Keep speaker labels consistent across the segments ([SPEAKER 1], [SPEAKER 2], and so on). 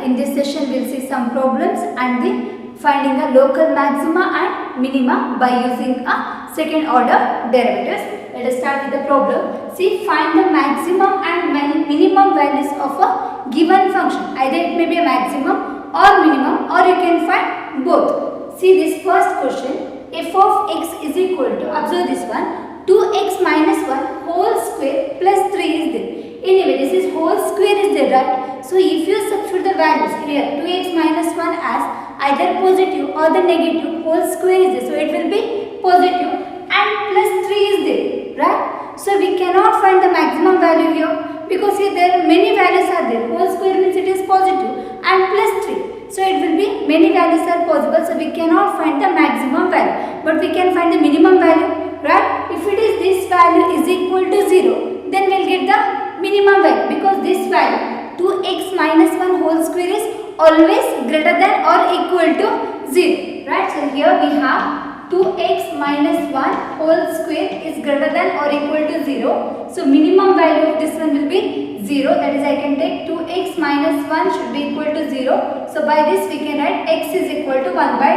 [SPEAKER 1] In this session we will see some problems and the finding a local maxima and minima by using a second order derivatives. Let us start with the problem. See, find the maximum and minimum values of a given function. Either it may be a maximum or minimum, or you can find both. See this first question, f of x is equal to, observe this one, 2x minus 1 whole square plus 3 is there. Anyway, this is whole square is there, right? So if you substitute the values here, 2x minus 1 as either positive or the negative, whole square is there. So it will be positive and plus 3 is there, right? So we cannot find the maximum value here because here there are many values are there. Whole square means it is positive and plus 3. So it will be many values are possible. So we cannot find the maximum value, but we can find the minimum value, right? If it is this value is equal to 0, then we will get the minimum value, because this value 2x minus 1 whole square is always greater than or equal to 0, right? So here we have 2x minus 1 whole square is greater than or equal to 0. So minimum value of this one will be 0. That is, I can take 2x minus 1 should be equal to 0. So by this we can write x is equal to 1 by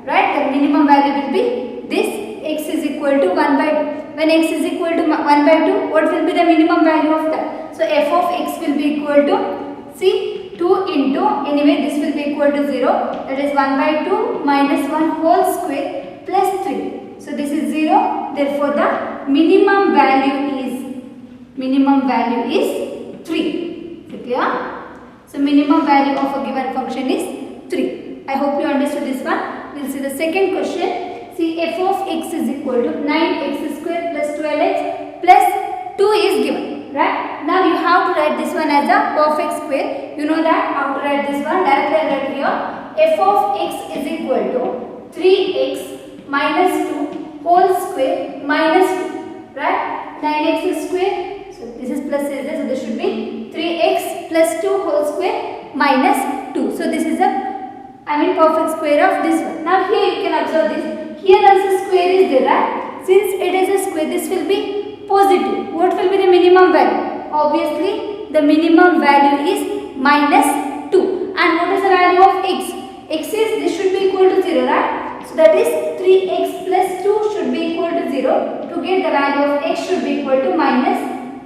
[SPEAKER 1] 2. Right? The minimum value will be this, x is equal to 1 by 2. When x is equal to 1 by 2, what will be the minimum value of that? So f of x will be equal to, see, 2 into, anyway this will be equal to 0. That is 1 by 2 minus 1 whole square plus 3. So this is 0. Therefore the minimum value is 3. Is it clear? So minimum value of a given function is 3. I hope you understood this one. We will see the second question. See, f of x is equal to 9x square plus 12x plus 2 is given. Right? Now you have to write this one as a perfect square. You know that how to write this one. Directly I write here. F of x is equal to 3x minus 2 whole square minus 2. Right? 9x square. So this is plus is there. So this should be 3x plus 2 whole square minus 2. So this is perfect square of this one. Now here you can observe this. Here also square is there, right? Since it is a square, this will be positive. What will be the minimum value? Obviously, the minimum value is minus 2. And what is the value of x? X is, this should be equal to 0, right? So that is 3x plus 2 should be equal to 0. To get the value of x should be equal to minus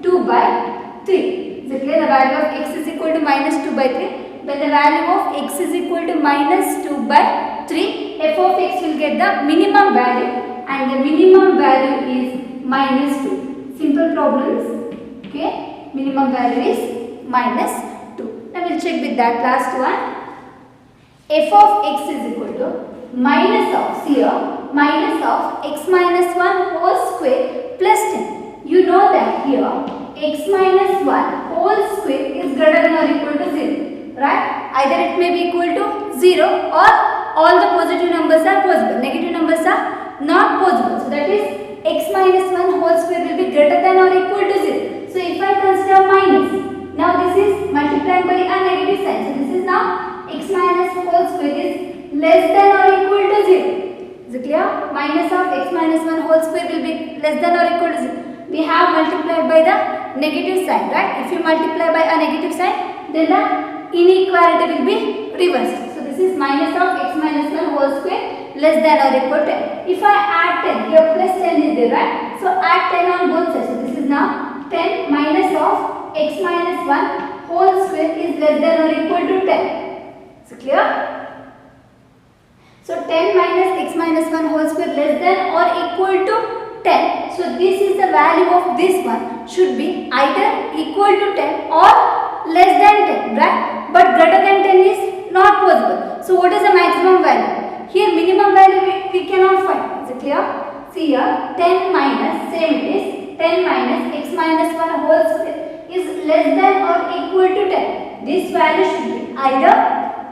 [SPEAKER 1] 2 by 3. Is it clear? The value of x is equal to minus 2 by 3. When the value of x is equal to minus 2 by 3, f of x will get the minimum value, and the minimum value is minus 2. Simple problems. Okay, minimum value is minus 2. Now we will check with that last one. F of x is equal to minus of, see here, minus of x minus 1 whole square plus 10. You know that here x minus 1 whole square is greater than or equal to 0. Right? Either it may be equal to 0 or all the positive numbers are possible. Negative numbers are not possible. So that is x minus 1 whole square will be greater than or equal to 0. So if I consider minus, now this is multiplied by a negative sign. So this is now x minus whole square is less than or equal to 0. Is it clear? Minus of x minus 1 whole square will be less than or equal to 0. We have multiplied by the negative sign, right? If you multiply by a negative sign, then the inequality will be reversed. So this is minus of x minus 1 whole square less than or equal to 10. If I add 10, here plus 10 is there, right? So add 10 on both sides. So this is now 10 minus of x minus 1 whole square is less than or equal to 10. Is it clear? So 10 minus x minus 1 whole square less than or equal to 10. So this is the value of this one should be either equal to 10 or less than 10, right? But greater than 10 is not possible. So what is the maximum value? Here minimum value we cannot find. Is it clear? See here 10 minus, same it is 10 minus x minus 1 whole square is less than or equal to 10. This value should be either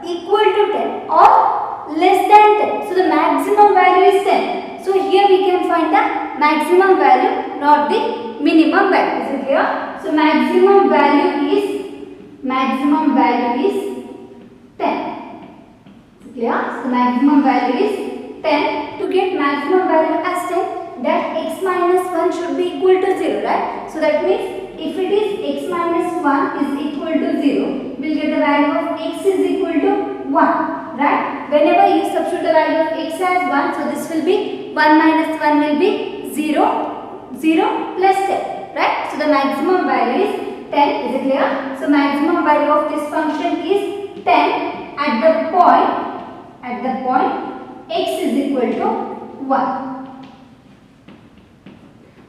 [SPEAKER 1] equal to 10 or less than 10. So the maximum value is 10. So here we can find the maximum value, not the minimum value. Is it clear? So maximum value is 10. Clear? So maximum value is 10. To get maximum value as 10, that x minus 1 should be equal to 0, right? So that means if it is x minus 1 is equal to 0, we'll get the value of x is equal to 1, right? Whenever you substitute the value of x as 1, so this will be 1 minus 1 will be 0, 0 plus 10, right? So the maximum value is 10, is it clear? So maximum value of this function is 10 at the point x is equal to 1.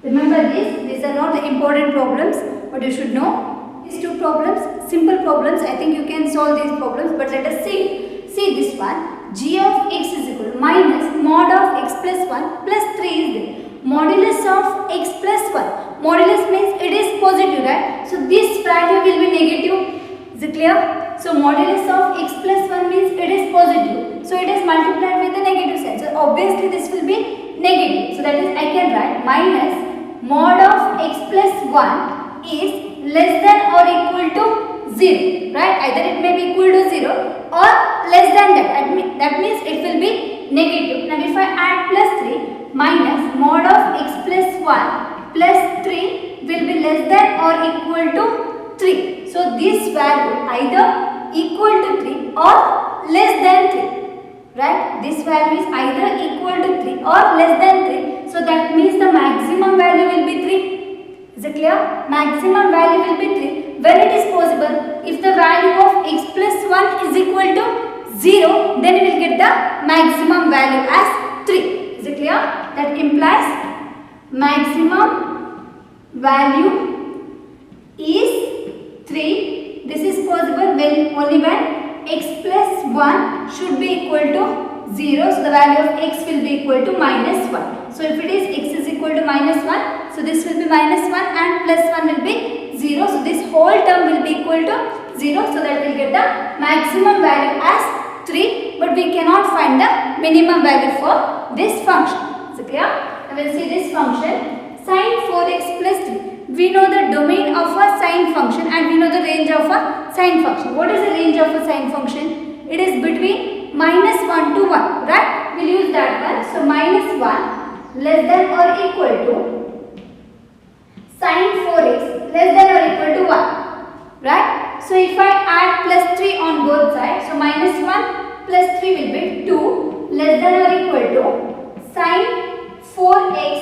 [SPEAKER 1] Remember these are not the important problems, but you should know these two problems, simple problems. I think you can solve these problems, but let us see this one. G of x is equal to minus mod of x plus 1 plus 3 is there. Modulus of x plus 1. Modulus means it is positive, right? So this value will be negative. Is it clear? So modulus of x plus 1 means it is positive. So it is multiplied with the negative sign. So obviously this will be negative. So that is I can write minus mod of x plus 1 is less than or equal to 0, right? Either it may be equal to 0 or less than that. That means it will be negative. Now if I add plus 3, minus mod of x plus 1 plus 3 will be less than or equal to 3. So this value either equal to 3 or less than 3, right? This value is either equal to 3 or less than 3. So that means the maximum value will be 3. Is it clear? Maximum value will be 3. When it is possible, if the value of x plus 1 is equal to 0, then we will get the maximum value as 3. Is it clear? That implies maximum value is 3. This is possible when only when x plus 1 should be equal to 0. So the value of x will be equal to minus 1. So if it is x is equal to minus 1, so this will be minus 1 and plus 1 will be 0. So this whole term will be equal to 0. So that we will get the maximum value as 3. But we cannot find the minimum value for this function. Is it clear? Now we will see this function sin 4x plus 3. We know the domain of a sine function and we know the range of a sine function. What is the range of a sine function? It is between minus 1 to 1, right? We will use that one. So minus 1 less than or equal to sin 4x less than or equal to 1, right? So if I add plus 3 on both sides, so minus 1 plus 3 will be 2 less than or equal to sin 4x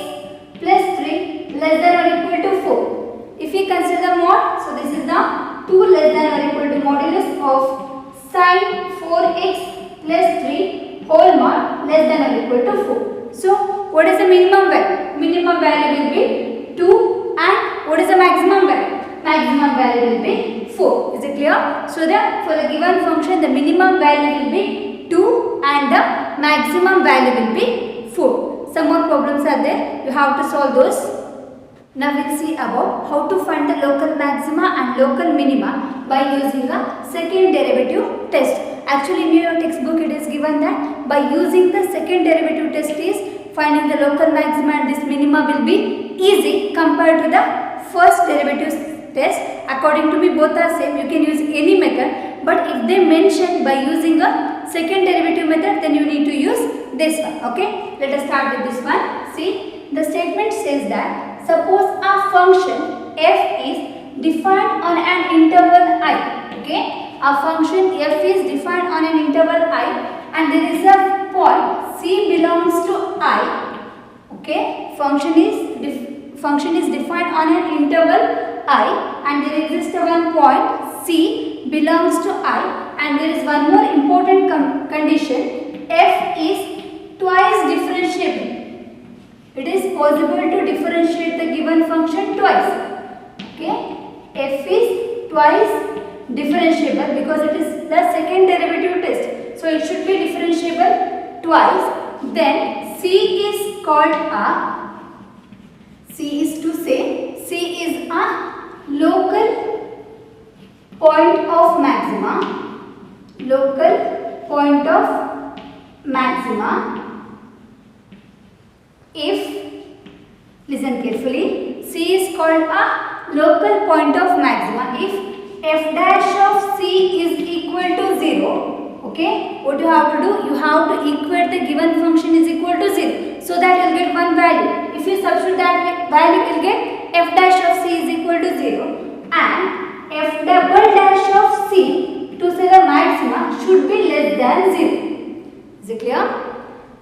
[SPEAKER 1] plus 3 less than or equal to 4. If we consider the mod, so this is the 2 less than or equal to modulus of sin 4x plus 3 whole mod less than or equal to 4. So what is the minimum value? Minimum value will be 2 and what is the maximum value? Maximum value will be 4. Is it clear? So for the given function the minimum value will be 2 and the maximum value will be 4. Some more problems are there. You have to solve those. Now we will see about how to find the local maxima and local minima by using a second derivative test. Actually in your textbook it is given that by using the second derivative test is finding the local maxima and this minima will be easy compared to the first derivative test. According to me both are same. You can use any method, but if they mention by using a second derivative method, then you need to use this one. Okay, let us start with this one. See, the statement says that suppose a function f is defined on an interval I. Okay, a function f is defined on an interval I and there is a point c belongs to I. Okay, function is defined on an interval I and there exists one point c belongs to I and there is one more important condition, f is twice differentiable. It is possible to differentiate the given function twice. Okay, f is twice differentiable because it is the second derivative test. So it should be differentiable twice. Then c is called a, c is to say, c is a local point of maxima. Local point of maxima if, listen carefully, c is called a local point of maxima if f dash of c is equal to 0. Okay, what you have to do? You have to equate the given function is equal to 0. So that you will get one value. If you substitute that value, you will get f dash of c is equal to 0 and f double dash of c to say the maxima should be less than 0. Is it clear?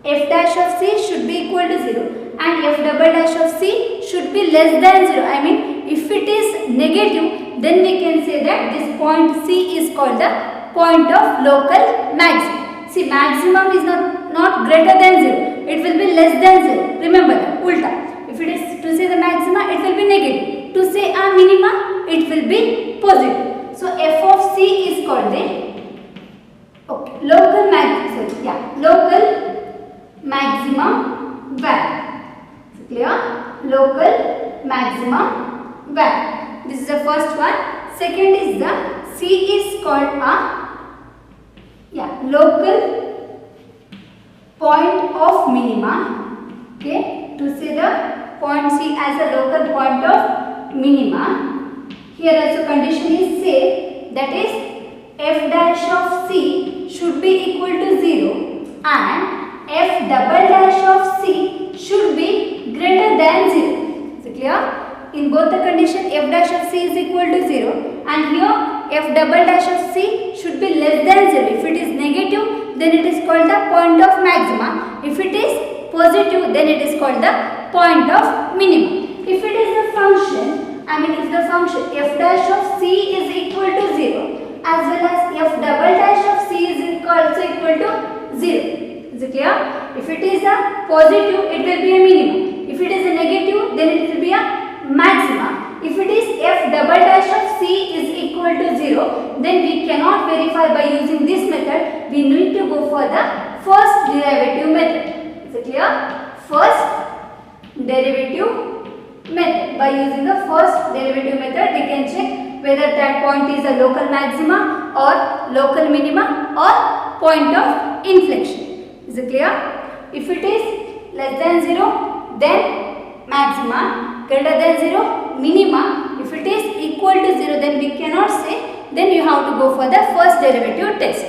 [SPEAKER 1] F dash of c should be equal to 0 and f double dash of c should be less than 0. I mean, if it is negative, then we can say that this point c is called the point of local maximum. See, maximum is not greater than 0. It will be less than 0. Remember that. Ulta. If it is to say the maxima, it will be negative. To say a minima, it will be positive. So, f of c is called the local maximum value. Clear? Local maximum value. This is the first one. Second is the c is called a local point of minima. Okay, to say the point c as a local point of minima. Here also condition is same, that is f dash of c should be equal to 0 and f double dash of c should be greater than 0. Is it clear? In both the condition, f dash of c is equal to 0 and here f double dash of c should be less than 0. If it is negative, then it is called the point of maxima. If it is positive, then it is called the point of minimum. If it is a function, if the function f dash of c is equal to 0 as well as f double dash of c is also equal to 0. Is it clear? If it is a positive, it will be a minimum. If it is a negative, then it will be a maxima. If it is f double dash of c is equal to 0, then we cannot verify by using this method. We need to go for the first derivative method. Is it clear? First derivative method. By using the first derivative method, we can check whether that point is a local maxima or local minima or point of inflection. Is it clear? If it is less than 0, then maxima, greater than 0, minima. If it is equal to 0, then we cannot say, then you have to go for the first derivative test.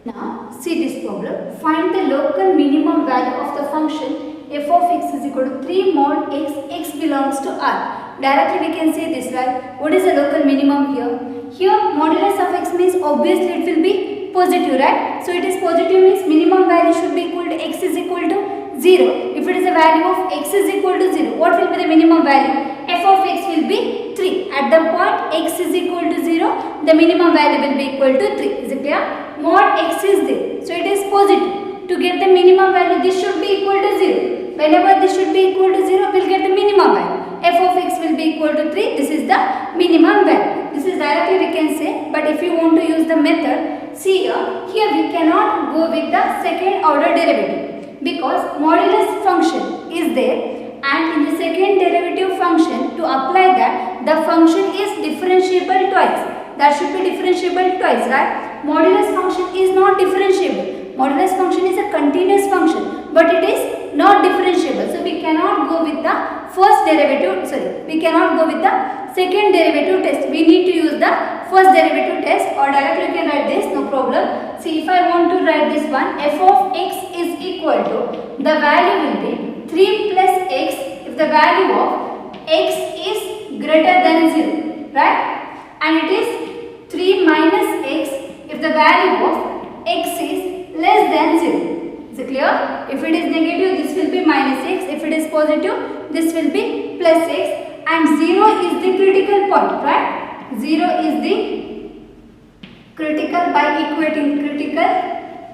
[SPEAKER 1] Now, see this problem. Find the local minimum value of the function f of x is equal to 3 mod x, x belongs to R. Directly we can say this, right? What is the local minimum here? Here, modulus of x means obviously it will be positive, right? So, it is positive means minimum value should be equal to x is equal to 0. If it is a value of x is equal to 0, what will be the minimum value? F of x will be 3. At the point x is equal to 0, the minimum value will be equal to 3. Is it clear? Mod x is there. So, it is positive. To get the minimum value, this should be equal to 0. Whenever this should be equal to 0, we will get the minimum value. F of x will be equal to 3. This is the minimum value. This is directly we can say. But if you want to use the method, see here we cannot go with the second order derivative. Because modulus function is there and in the second derivative function, to apply that, the function is differentiable twice. That should be differentiable twice, right? Modulus function is not differentiable. Modulus function is a continuous function, but it is not differentiable. So, we cannot go with the first derivative, we cannot go with the second derivative test. We need to use the first derivative test, or directly you can write this, no problem. See, if I want to write this one, f of x is equal to, the value will be 3 plus x if the value of x is greater than 0, right? And it is 3 minus x if the value of x is less than 0. Is it clear? If it is negative, this will be minus x. If it is positive, this will be plus x. And 0 is the critical point, right? 0 is the critical by equating critical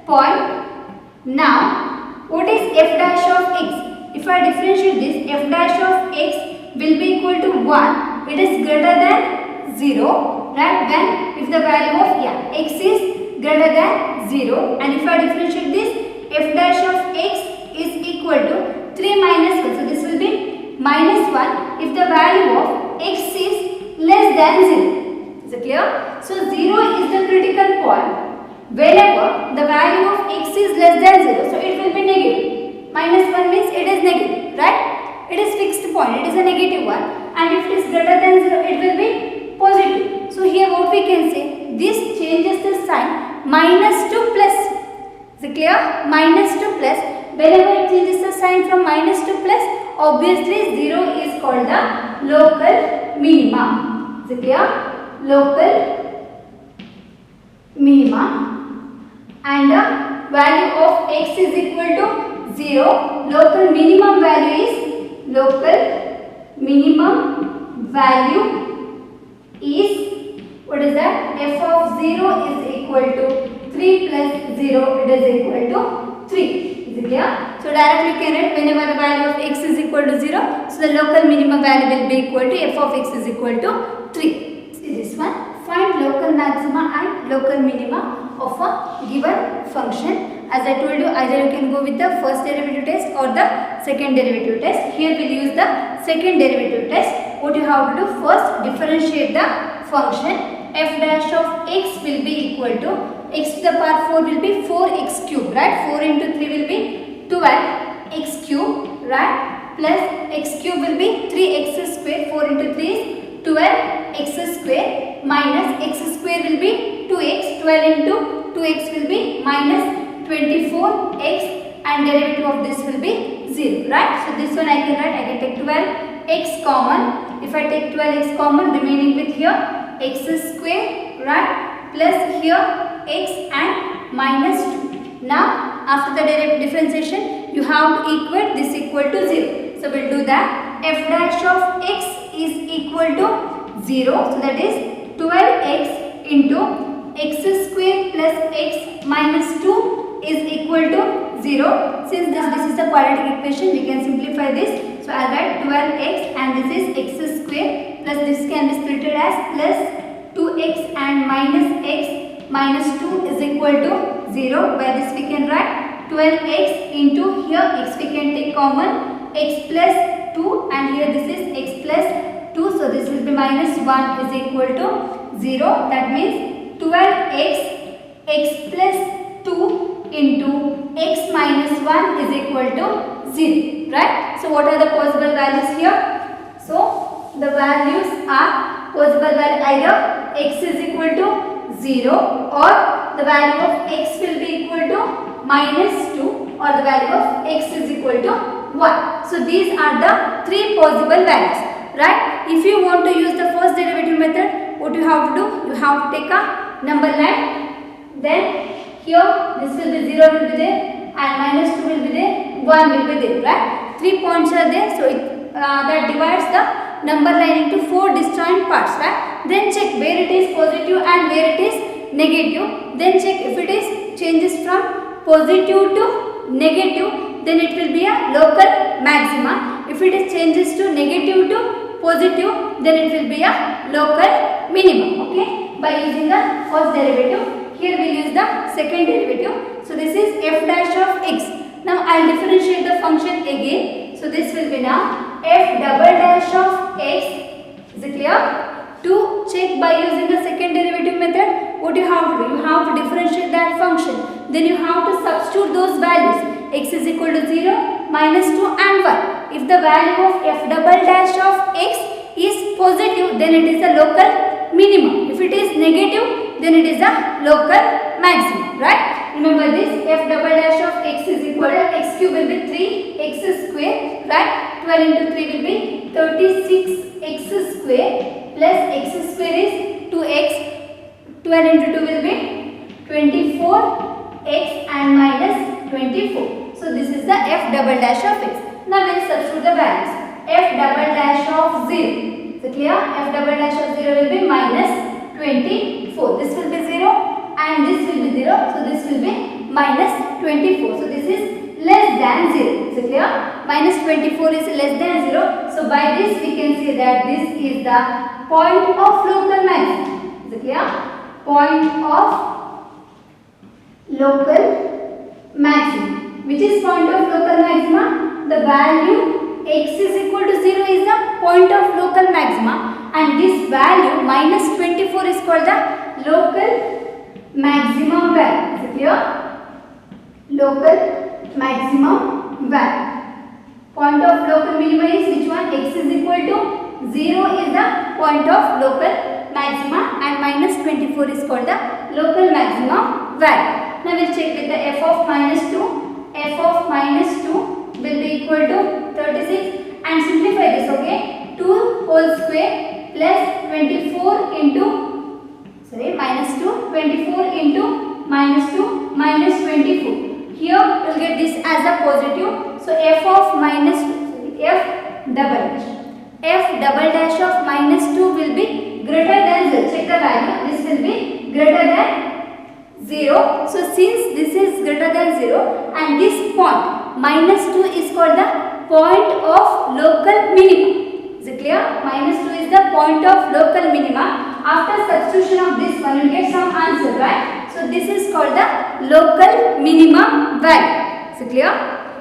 [SPEAKER 1] point. Now, what is f dash of x? If I differentiate this, f dash of x will be equal to 1. It is greater than 0, right? When if the value of x is greater than 0, and if I differentiate this, f dash of x is equal to 3 minus 1. So, this will be minus 1 if the value of x is less than 0. Is it clear? So, 0 is the critical point. Whenever the value of x is less than 0, so it will be negative. Minus 1 means it is negative, right? It is fixed point, it is a negative one. And if it is greater than 0, it will be positive. So, here what we can say, this changes the sign minus to plus. Is it clear? Minus to plus. Whenever it changes the sign from minus to plus, obviously 0 is called the local minima. Is it clear? Local minima, and the value of x is equal to 0. Local minimum value is what is that? F of 0 is equal to 3 plus 0, it is equal to 3. Is it clear? So directly you can write whenever the value of x is equal to 0, so the local minimum value will be equal to f of x is equal to 3. See this one. Find local maxima and local minima of a given function. As I told you, either you can go with the first derivative test or the second derivative test. Here we will use the second derivative test. What you have to do, first differentiate the function. F dash of x will be equal to x to the power 4 will be 4x cube, right? 4 into 3 will be 12x cube, right? Plus x cube will be 3x square. 4 into 3 is 12x square, minus x square will be 2x. 12 into 2x will be minus 24x, and derivative of this will be 0, right? So this one I can write, I can take 12x common. If I take 12x common, remaining with here x square, right? Plus here x and minus 2. Now after the differentiation, you have to equate this equal to 0. So we'll do that. F dash of x is equal to 0. So that is 12x into x square plus x minus 2 is equal to 0. Since this is the quadratic equation, we can simplify this. So I write 12x and this is x square plus this can be split as plus 2x and minus x minus 2 is equal to 0. By this we can write 12x into here x we can take common, x plus 2, and here this is x plus 2. So this will be minus 1 is equal to 0. That means 12x x plus 2 into x minus 1 is equal to 0, right? So what are the possible values here? So the values are possible value, either x is equal to 0 or the value of x will be equal to minus 2 or the value of x is equal to 1. So these are the three possible values, right? If you want to use the first derivative method, what you have to do? You have to take a number line, then here this will be 0 will be there and minus 2 will be there, 1 will be there, right? 3 points are there, so that divides the number line into 4 disjoint parts, right? Then check where it is positive and where it is negative. Then check if it is changes from positive to negative, then it will be a local maxima. If it is changes to negative to positive, then it will be a local minimum. Okay, by using the first derivative. Here we will use the second derivative. So this is f dash of x. Now I will differentiate the function again. So this will be now f double dash of x. Is it clear? To check by using the second derivative method, what you have to do? You have to differentiate that function. Then you have to substitute those values. X is equal to 0, minus 2 and 1. If the value of f double dash of x is positive, then it is a local minimum. If it is negative, then it is a local maximum, right? Remember this, f double dash of x is equal to x cube will be 3x square, right? 12 into 3 will be 36x square plus x square is 2x. 12 into 2 will be 24x and minus 24. So this is the f double dash of x. Now we will substitute the values. F double dash of 0. So clear? F double dash of 0 will be minus 24. This will be 0 and this will be 0. So this will be minus 24. So this is less than 0. So clear? Minus 24 is less than 0. So by this we can say that this is the point of local maximum. Is it clear? Point of local maximum. Which is point of local maxima? The value x is equal to 0 is the point of local maxima, and this value minus 24 is called the local maximum value. Is it clear? Local maximum value. Point of local minima is which one? X is equal to 0 is the point of local maxima and minus 24 is called the local maximum value. Now we will check with the f of minus 2. F of minus 2 will be equal to 36 and simplify this, okay? 2 whole square plus 24 into minus 2, 24 into minus 2 minus 24. Here we will get this as a positive. So f of minus f double dash. F double dash of minus 2 will be greater than 0. Check the value. This will be greater than 0. So since this is greater than 0 and this point minus 2 is called the point of local minimum. Is it clear? Minus 2 is the point of local minima. After substitution of this one, you get some answer, right? So this is called the local minimum value. Is it clear?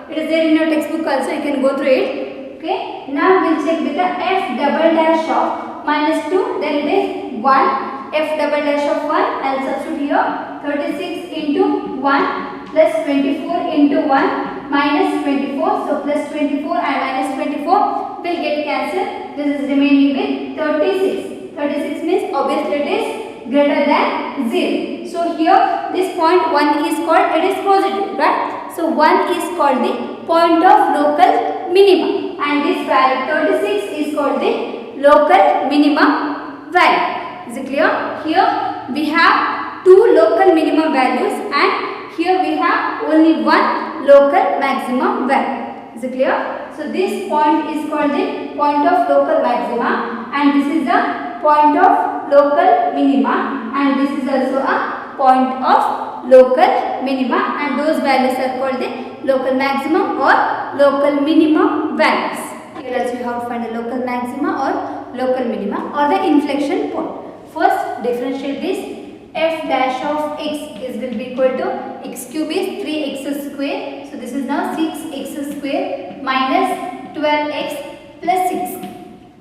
[SPEAKER 1] It is there in your textbook also. You can go through it. Okay. Now we'll check with the f double dash of minus 2. Then it is 1. F double dash of 1. I'll substitute here. 36 into 1 plus 24 into 1 minus 24. So plus 24 and minus 24 will get cancelled. This is remaining with 36. 36 means obviously it is greater than 0. So here this point 1 is called, it is positive, right? So 1 is called the point of local minimum and this value 36 is called the local minimum value. Is it clear? Here we have two local minimum values and here we have only one local maximum value. Is it clear? So this point is called the point of local maxima and this is the point of local minima and this is also a point of local minima and those values are called the local maximum or local minimum values. Here also you have to find the local maxima or local minima or the inflection point. First differentiate this. F dash of x is will be equal to x cube is 3x square. So this is now 6x square minus 12x plus 6.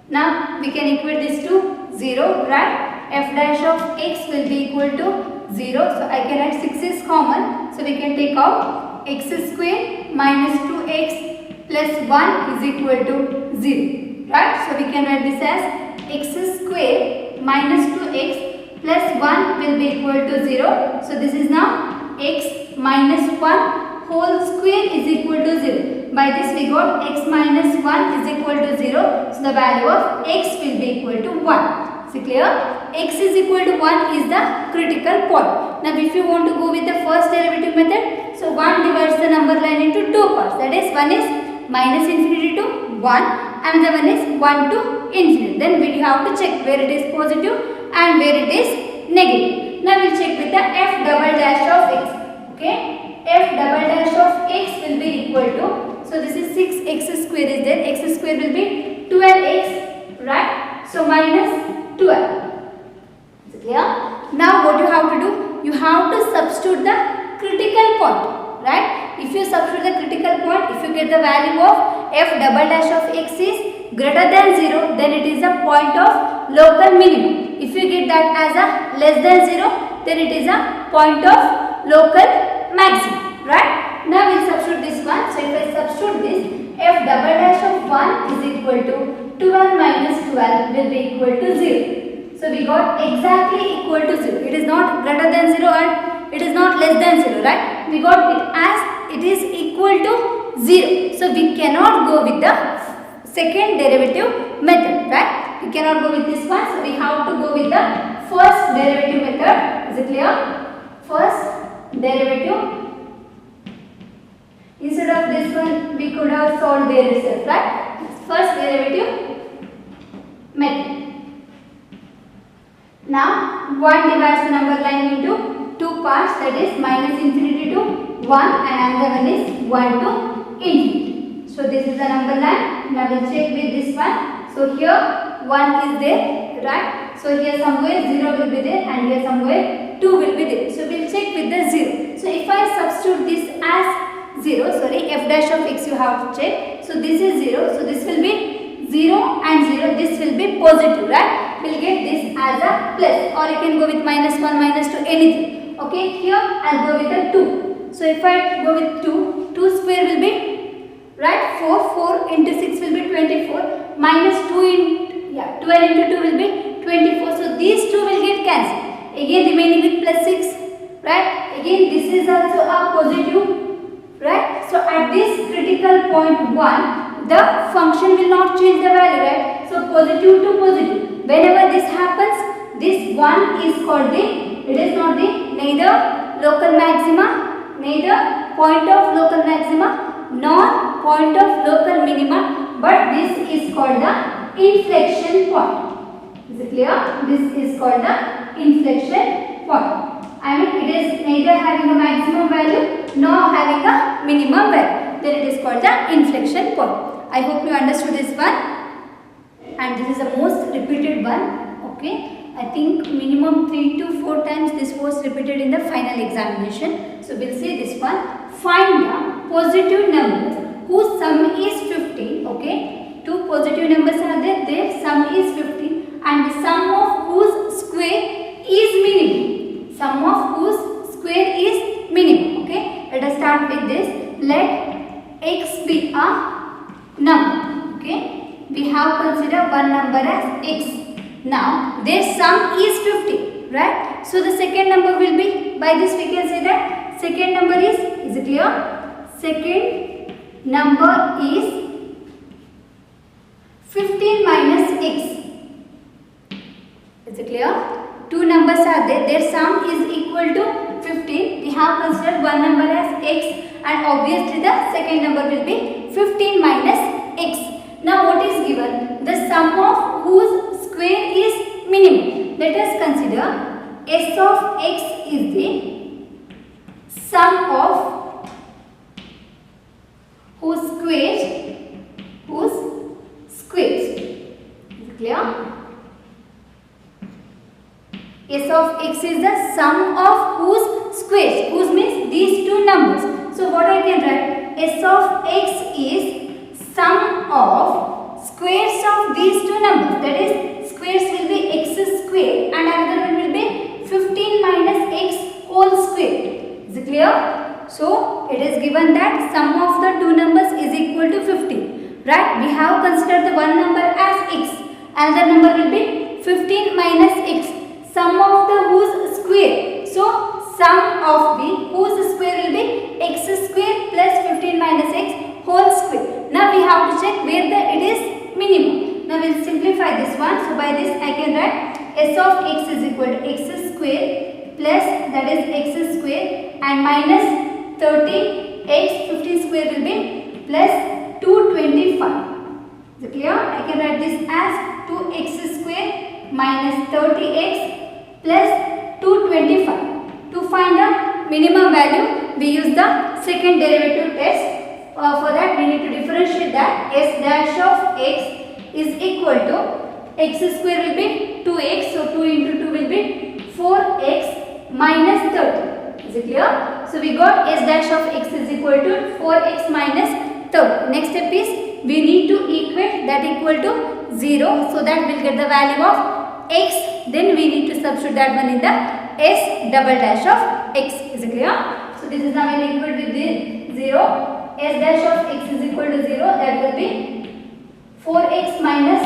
[SPEAKER 1] Now we can equate this to 0, right? F dash of x will be equal to 0. So I can write 6 is common. So we can take out x square minus 2x plus 1 is equal to 0. Right? So we can write this as x square minus 2x plus 1 will be equal to 0. So this is now x minus 1 whole square is equal to 0. By this we got x minus 1 is equal to 0. So the value of x will be equal to 1. Is it clear? X is equal to 1 is the critical point. Now if you want to go with the first derivative method, so 1 divides the number line into two parts. That is, one is minus infinity to 1, another one is 1 to infinity. Then we have to check where it is positive and where it is negative. Now we will check with the f double dash of x. Okay, f double dash of x will be equal to, so this is 6x square is there, x square will be 12x, right? So minus 12. Is it clear? Now what you have to do? You have to substitute the critical point, right? If you substitute the critical point, if you get the value of f double dash of x is greater than 0, then it is a point of local minimum. If you get that as a less than 0, then it is a point of local maximum, right? Now we will substitute this one. So if I substitute this, f double dash of 1 is equal to 12 minus 12 will be equal to 0. So we got exactly equal to 0. It is not greater than 0 and it is not less than 0, right? We got it as it is equal to 0. So we cannot go with the second derivative method, right? We cannot go with this one. So we have to go with the first derivative method. Is it clear? First derivative. Instead of this one, we could have solved there itself, right? First derivative method. Now 1 divides the number line into two parts, that is minus infinity to 1 and another one is 1 to infinity. So this is the number line. Now we will check with this one. So here 1 is there, right? So here somewhere 0 will be there and here somewhere 2 will be there. So we will check with the 0. So if I substitute this as 0, f dash of x you have to check. So this is 0. So this will be 0 and 0. This will be positive, right? We will get this as a plus, or you can go with minus 1, minus 2, anything. Okay, here I will go with a 2. So if I go with 2, 2 square will be, right, 4 into 6 will be 24, minus 2 into, 12 into 2 will be 24. So these two will get cancelled. Again remaining with plus 6, right? Again this is also a positive, right? So at this critical point 1, the function will not change the value, right? So positive to positive. Whenever this happens, this one is called the, it is not the neither local maxima, neither point of local maxima, nor point of local minima, but this is called the inflection point. Is it clear? This is called the inflection point. I mean, it is neither having a maximum value nor having a minimum value. Then it is called the inflection point. I hope you understood this one. And this is the most repeated one. Okay. I think minimum 3 to 4 times this was repeated in the final examination. So we'll see this one. Find the positive numbers whose sum is 15. Okay. Two positive numbers are there. Their sum is 15 and the sum of whose square is minimum. Sum of whose square is minimum. Okay. Let us start with this. Let x be a number. Okay. We have considered one number as x. Now their sum is 50, right? So the second number will be, by this we can say that second number is it clear? Second number is 15 minus x. Is it clear? Two numbers are there, their sum is equal to 15. We have considered one number as x and obviously the second number will be 15 minus x. Now what is given? The sum of whose square is minimum. Let us consider s of x is the sum of whose squares. Is it clear? S of x is the sum of whose squares. Whose means these two numbers. So what I can write? S of x is sum of squares of these two numbers. That is, squares will be x square and another one will be 15 minus x whole square. Is it clear? So it is given that sum of the two numbers is equal to 15. Right? We have considered the one number as x. Another number will be 15 minus x. Sum of the whose square. So sum of the whose square will be x square plus 15 minus x whole square. Now we have to check where it is minimum. Now we will simplify this one. So by this I can write s of x is equal to x square plus, that is x square, and minus 30x 15 square will be plus 225. Is it clear? I can write this as 2x square minus 30x plus 225. To find the minimum value, we use the second derivative test. For that we need to differentiate that s dash of x is equal to x square will be 2x. So 2 into 2 will be 4x minus 30. Is it clear? So we got s dash of x is equal to 4x minus 30. Next step is we need to equate that equal to 0. So that we'll get the value of x. Then we need to substitute that one in the s double dash of x. Is it clear? So this is now equal with the 0. S dash of x is equal to 0. That will be 4x minus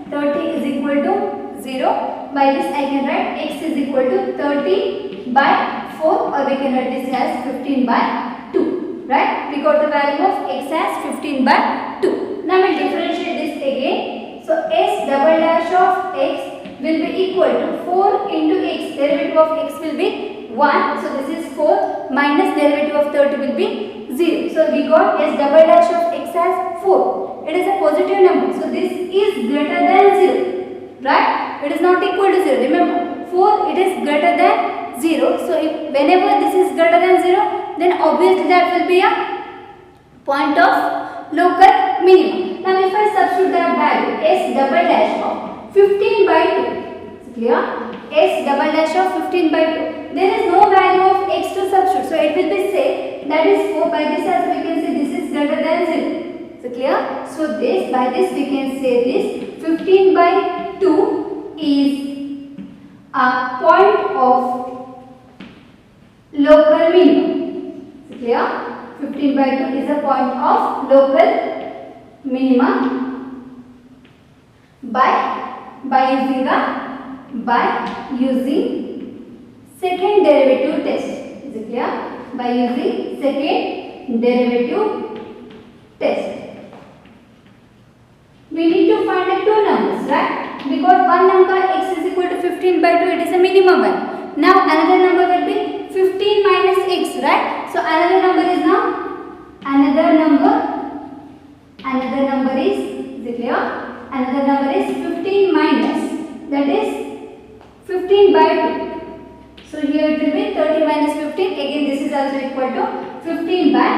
[SPEAKER 1] 30 is equal to 0. By this I can write x is equal to 30 by 4, or we can write this as 15 by 2. Right? We got the value of x as 15 by 2. Now we will differentiate this again. So s double dash of x will be equal to 4 into x. Derivative of x will be 1. So this is 4 minus derivative of 30 will be 0. So we got s double dash of x as 4. It is a positive number. So this is greater than 0. Right? It is not equal to 0. Remember, 4 it is greater than 0. So whenever this is greater than 0, then obviously that will be a point of local minimum. Now if I substitute that value s double dash of 15 by 2. Is clear? S double dash of 15 by 2. There is no value of x to substitute. So it will be say that is 4. By this also we can say this is greater than 0. Is clear? So this, by this we can say this 15 by 2 is a point of local minimum. Is clear? 15 by 2 is a point of local minimum by using second derivative test. Is it clear? By using second derivative test. We need to find the two numbers. 15 by 2, it is a minimum one. Now another number will be 15 minus x, right? So another number is now, another number is it clear? Another number is 15 minus, that is 15 by 2. So here it will be 30 minus 15, again this is also equal to 15 by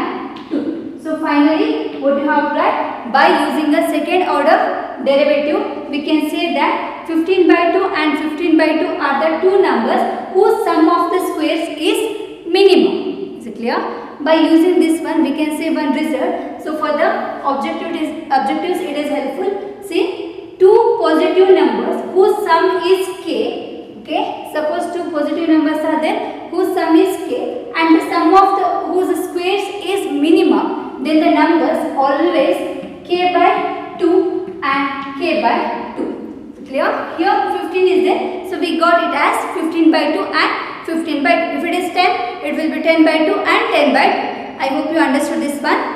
[SPEAKER 1] 2. So finally what you have to write, by using a second order derivative, we can say that 15 by 2 and 15 by 2 are the two numbers whose sum of the squares is minimum. Is it clear? By using this one we can say one result. So for the objectives it is helpful. See, two positive numbers whose sum is k. Okay, suppose two positive numbers are there whose sum is k and the sum of the whose squares is minimum, then the numbers always k by 2 and k by 2. Clear? Here 15 is there, so we got it as 15 by 2 and 15 by 2. If it is 10, it will be 10 by 2 and 10 by 2. I hope you understood this one.